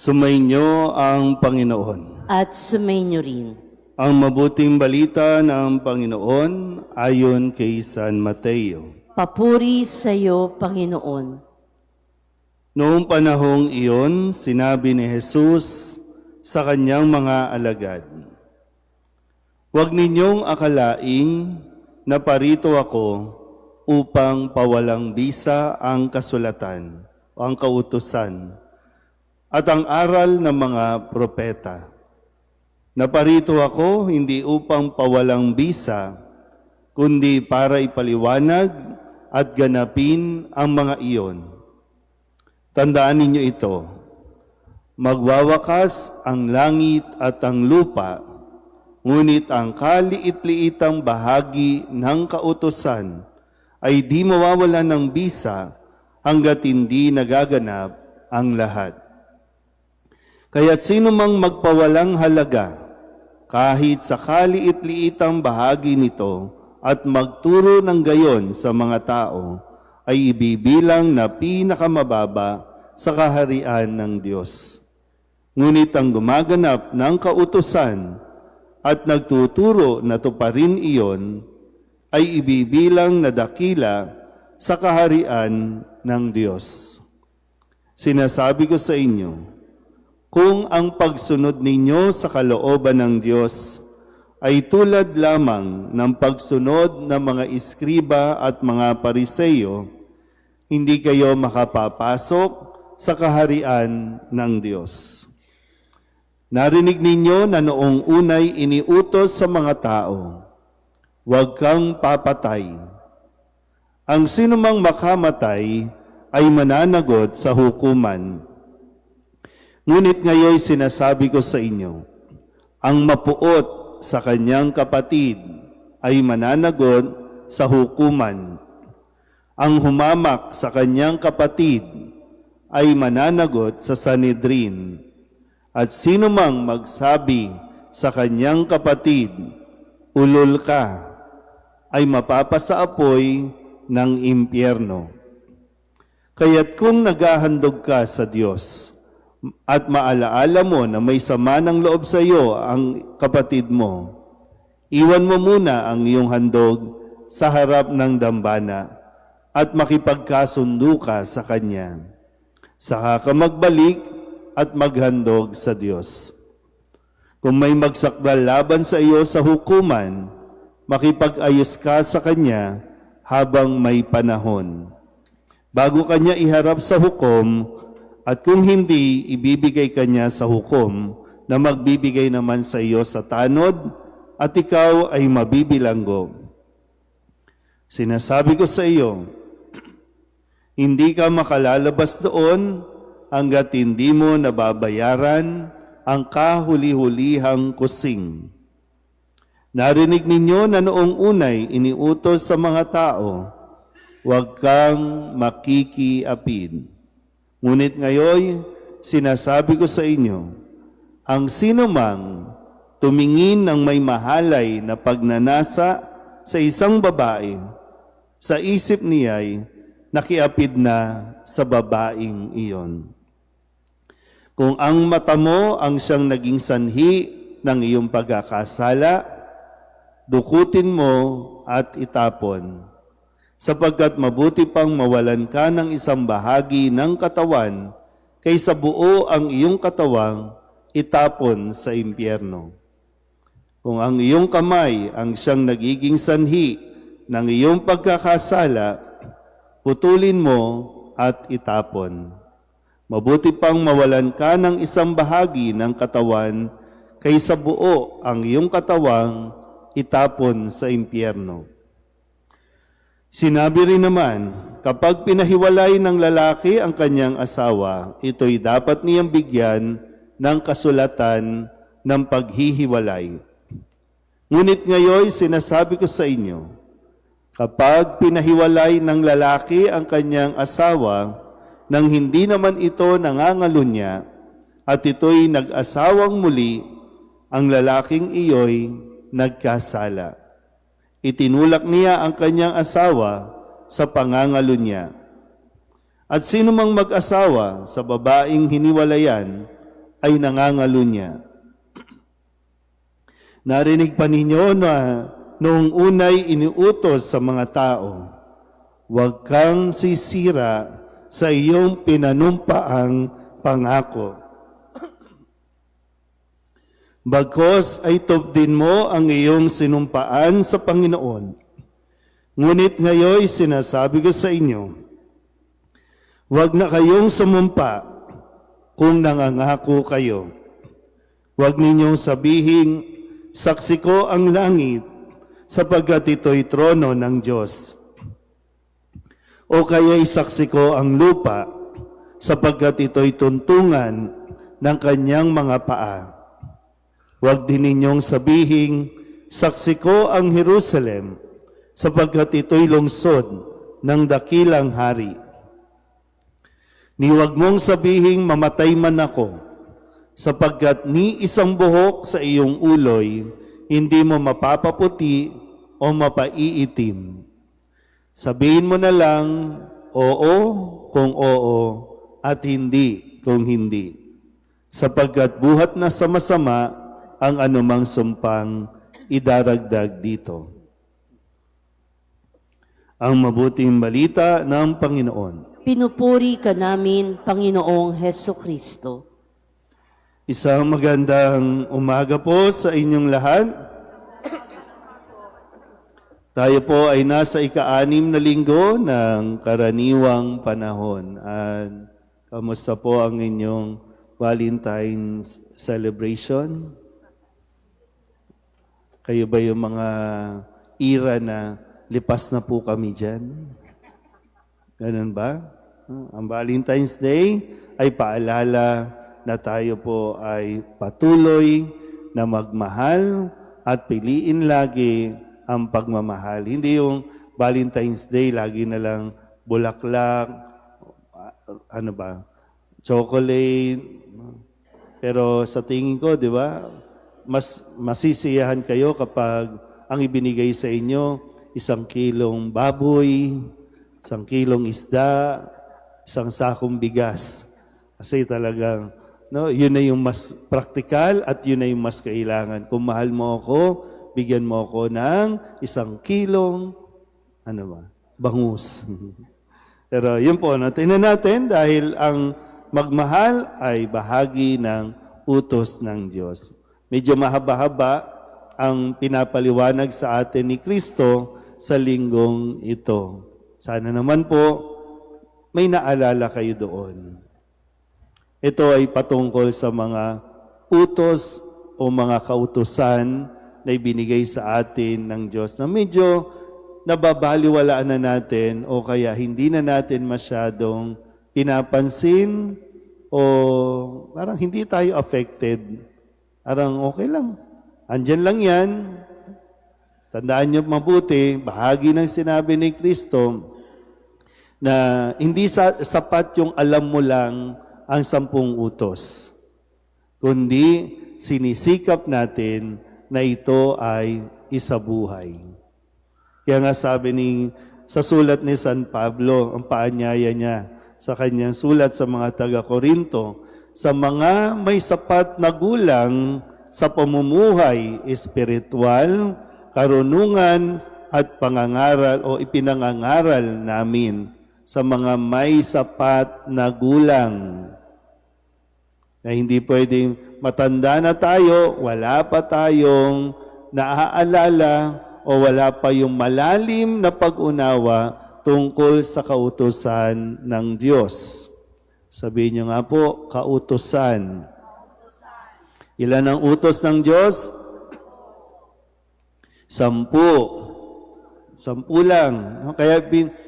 Sumainyo ang Panginoon. At sumainyo rin. Ang mabuting balita ng Panginoon ayon kay San Mateo. Papuri sa iyo, Panginoon. Noong panahong iyon, sinabi ni Jesus sa kanyang mga alagad, "Huwag ninyong akalaing na parito ako upang pawalang bisa ang kasulatan o ang kautusan at ang aral ng mga propeta. Naparito ako hindi upang pawalang bisa, kundi para ipaliwanag at ganapin ang mga iyon. Tandaan ninyo ito, magwawakas ang langit at ang lupa, ngunit ang kaliit-liitang bahagi ng kautusan ay di mawawalan ng bisa hanggat hindi nagaganap ang lahat. Kaya't sino mang magpawalang halaga kahit sa kaliit-liitang bahagi nito at magturo ng gayon sa mga tao ay ibibilang na pinakamababa sa kaharian ng Diyos. Ngunit ang gumaganap ng kautusan at nagtuturo na tuparin iyon ay ibibilang na dakila sa kaharian ng Diyos. Sinasabi ko sa inyo, kung ang pagsunod ninyo sa kalooban ng Diyos ay tulad lamang ng pagsunod ng mga iskriba at mga pariseyo, hindi kayo makapapasok sa kaharian ng Diyos. Narinig ninyo na noong unay iniutos sa mga tao, huwag kang papatay. Ang sinumang makamatay ay mananagot sa hukuman. Ngunit ngayon sinasabi ko sa inyo, ang mapuot sa kanyang kapatid ay mananagot sa hukuman. Ang humamak sa kanyang kapatid ay mananagot sa Sanhedrin. At sino mang magsabi sa kanyang kapatid, ulol ka, ay mapapasaapoy ng impyerno. Kaya't kung naghahandog ka sa Diyos, at maalaala mo na may sama ng loob sa iyo ang kapatid mo, iwan mo muna ang iyong handog sa harap ng dambana at makipagkasundo ka sa kanya. Saka ka magbalik at maghandog sa Diyos. Kung may magsakdal laban sa iyo sa hukuman, makipag-ayos ka sa kanya habang may panahon. Bago kanya iharap sa hukom, at kung hindi, ibibigay kanya sa hukom na magbibigay naman sa iyo sa tanod at ikaw ay mabibilanggo. Sinasabi ko sa iyo, hindi ka makalalabas doon hanggat hindi mo nababayaran ang kahuli-hulihang kusing. Narinig ninyo na noong unay iniutos sa mga tao, huwag kang makikiapid. Ngunit ngayon, sinasabi ko sa inyo, ang sinumang tumingin ng may mahalay na pagnanasa sa isang babae, sa isip niya'y nakiapid na sa babaeng iyon. Kung ang mata mo ang siyang naging sanhi ng iyong pagkakasala, dukutin mo at itapon. Sapagkat mabuti pang mawalan ka ng isang bahagi ng katawan kaysa buo ang iyong katawang itapon sa impyerno. Kung ang iyong kamay ang siyang nagiging sanhi ng iyong pagkakasala, putulin mo at itapon. Mabuti pang mawalan ka ng isang bahagi ng katawan kaysa buo ang iyong katawang itapon sa impyerno. Sinabi rin naman, kapag pinahiwalay ng lalaki ang kanyang asawa, ito'y dapat niyang bigyan ng kasulatan ng paghihiwalay. Ngunit ngayon sinasabi ko sa inyo, kapag pinahiwalay ng lalaki ang kanyang asawa, nang hindi naman ito nangangalunya, at ito'y nag-asawang muli, ang lalaking iyo'y nagkasala. Itinulak niya ang kanyang asawa sa pangangalunya. At sino mang mag-asawa sa babaeng hiniwalayan ay nangangalunya. Narinig pa ninyo na noong unay iniutos sa mga tao, huwag kang sisira sa iyong pinanumpaang pangako. Bagkos ay tupdin mo ang iyong sinumpaan sa Panginoon. Ngunit ngayon sinasabi ko sa inyo, huwag na kayong sumumpa kung nangangako kayo. Huwag ninyong sabihin, saksi ko ang langit, sapagkat ito'y trono ng Diyos. O kaya'y saksi ko ang lupa, sapagkat ito'y tuntungan ng kanyang mga paa. Huwag din ninyong sabihin, saksi ko ang Jerusalem, sapagkat ito'y lungsod ng dakilang hari. Ni huwag mong sabihin, mamatay man ako, sapagkat ni isang buhok sa iyong uloy, hindi mo mapapaputi o mapaiitim. Sabihin mo na lang, oo kung oo, at hindi kung hindi. Sapagkat buhat na sa masama ang anumang sumpang idaragdag dito. Ang mabuting balita ng Panginoon. Pinupuri ka namin, Panginoong Heso Kristo. Isang magandang umaga po sa inyong lahat. Tayo po ay nasa ika-6 na linggo ng karaniwang panahon. At kamusta po ang inyong Valentine's celebration? Kayo ba yung mga ira na lipas na po kami dyan? Ganun ba? Ang Valentine's Day ay paalala na tayo po ay patuloy na magmahal at piliin lagi ang pagmamahal. Hindi yung Valentine's Day, lagi na lang bulaklak, chocolate. Pero sa tingin ko, di ba, mas masisiyahan kayo kapag ang ibinigay sa inyo 1 kilong baboy, 1 kilong isda, 1 sakong bigas. Kasi talagang, yun na yung mas praktikal at yun na yung mas kailangan. Kung mahal mo ako, bigyan mo ako ng 1 kilong, bangus. Pero yun po, tingnan natin dahil ang magmahal ay bahagi ng utos ng Diyos. Medyo mahaba-haba ang pinapaliwanag sa atin ni Kristo sa linggong ito. Sana naman po may naalala kayo doon. Ito ay patungkol sa mga utos o mga kautusan na ibinigay sa atin ng Diyos na medyo nababaliwalaan na natin o kaya hindi na natin masyadong pinapansin o parang hindi tayo affected. Parang okay lang. Andyan lang yan. Tandaan niyo mabuti, bahagi ng sinabi ni Kristo na hindi sapat yung alam mo lang ang 10 utos, kundi sinisikap natin na ito ay isabuhay. Kaya nga sabi sa sulat ni San Pablo, ang paanyaya niya sa kanyang sulat sa mga taga-Korinto, sa mga may sapat na gulang sa pamumuhay espiritual, karunungan at pangangaral o ipinangangaral namin sa mga may sapat na gulang. Na hindi pwedeng matanda na tayo, wala pa tayong naaalala o wala pa yung malalim na pag-unawa tungkol sa kautusan ng Diyos. Sabihin niyo nga po, kautusan. Ilan ang utos ng Diyos? 10. 10 lang. Kaya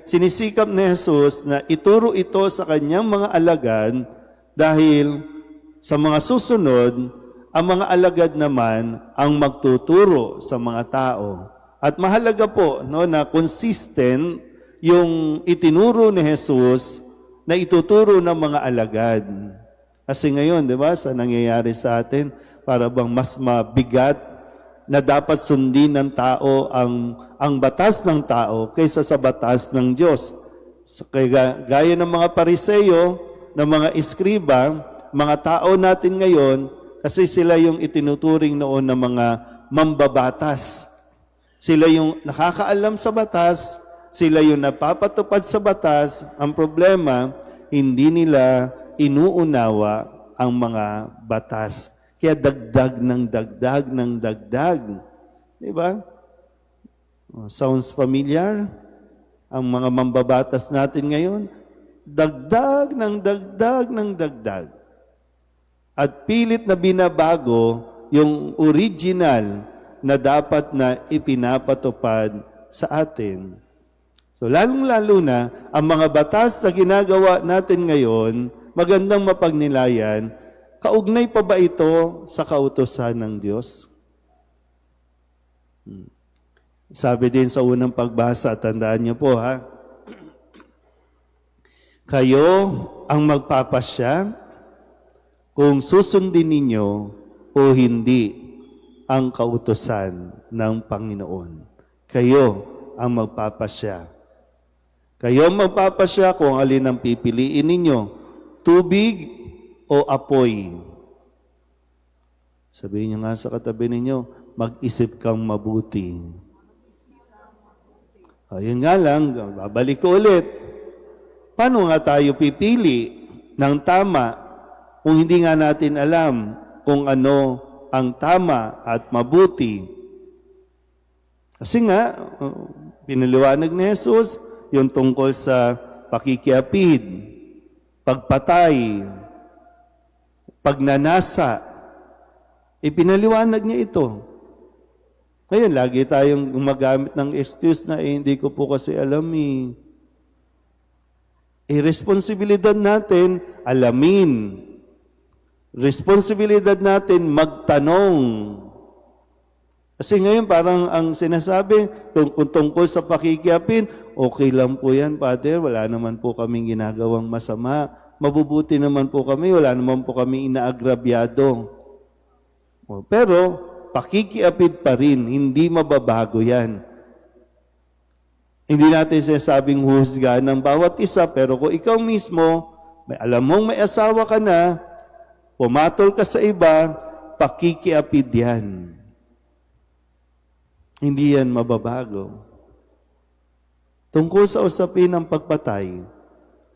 sinisikap ni Jesus na ituro ito sa kanyang mga alagad dahil sa mga susunod, ang mga alagad naman ang magtuturo sa mga tao. At mahalaga po na consistent yung itinuro ni Jesus na ituturo ng mga alagad. Kasi ngayon, di ba, sa nangyayari sa atin, para bang mas mabigat na dapat sundin ng tao ang batas ng tao kaysa sa batas ng Diyos. So, gaya ng mga Pariseyo, ng mga iskriba, mga tao natin ngayon, kasi sila yung itinuturing noon ng mga mambabatas. Sila yung nakakaalam sa batas, sila yung napapatupad sa batas. Ang problema, hindi nila inuunawa ang mga batas. Kaya dagdag ng dagdag ng dagdag. Di ba? Sounds familiar? Ang mga mambabatas natin ngayon, dagdag ng dagdag ng dagdag. At pilit na binabago yung original na dapat na ipinapatupad sa atin. So lalong-lalo na, ang mga batas na ginagawa natin ngayon, magandang mapagnilayan, kaugnay pa ba ito sa kautusan ng Diyos? Sabi din sa unang pagbasa, tandaan niyo po ha, kayo ang magpapasya kung susundin ninyo o hindi ang kautusan ng Panginoon. Kayo ang magpapasya. Kayo ang magpapasya kung alin ang pipiliin ninyo, tubig o apoy. Sabihin niyo nga sa katabi ninyo, mag-isip kang mabuti. Ayun nga lang, babalik ko ulit. Paano nga tayo pipili ng tama kung hindi nga natin alam kung ano ang tama at mabuti? Kasi nga, pinaliwanag ni Jesus, yung tungkol sa pakikiapid, pagpatay, pagnanasa, ipinaliwanag niya ito. Ngayon, lagi tayong gumagamit ng excuse na hindi ko po kasi alam eh. Responsibilidad natin, alamin. Responsibilidad natin, magtanong. Kasi ngayon parang ang sinasabi, kung tungkol sa pakikiapin, okay lang po yan, Father, wala naman po kaming ginagawang masama. Mabubuti naman po kami, wala naman po kami inaagrabyado. Pero, pakikiapid pa rin, hindi mababago yan. Hindi natin sinasabing husga ng bawat isa, pero kung ikaw mismo, alam mong may asawa ka na, pumatol ka sa iba, pakikiapid yan. Hindi yan mababago. Tungkol sa usapin ng pagpatay,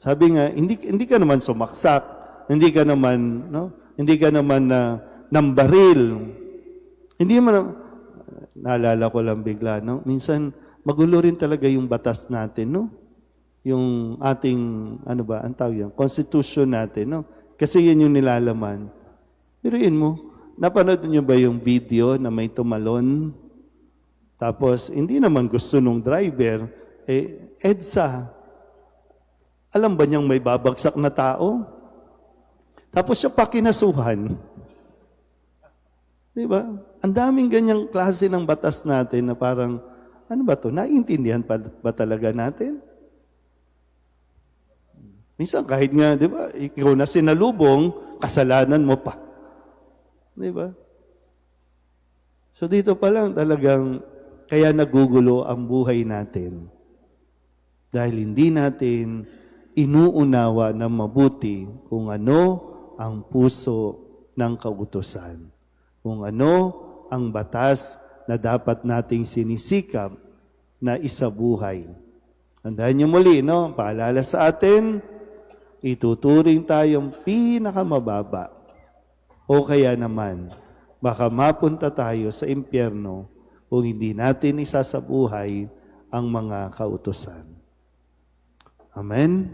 sabi nga, hindi ka naman sumaksak, hindi ka naman nambaril. Hindi man, naalala ko lang bigla, no? Minsan, magulo rin talaga yung batas natin, no? Yung ating, ang tawag yan? Constitution natin, no? Kasi yan yung nilalaman. Pero yun mo, napanood niyo ba yung video na may tumalon? Tapos, hindi naman gusto nung driver, EDSA. Alam ba niyang may babagsak na tao? Tapos siya pa kinasuhan. Di ba? Ang daming ganyang klase ng batas natin na parang, ano ba to? Naiintindihan ba talaga natin? Minsan kahit nga, di ba, ikaw na sinalubong, kasalanan mo pa. Di ba? So dito pa lang talagang, kaya nagugulo ang buhay natin. Dahil hindi natin inuunawa ng mabuti kung ano ang puso ng kautusan. Kung ano ang batas na dapat nating sinisikap na isabuhay. Tandaan niyo muli, no? Paalala sa atin, ituturing tayong pinakamababa. O kaya naman, baka mapunta tayo sa impyerno kung hindi natin isasabuhay ang mga kautusan. Amen?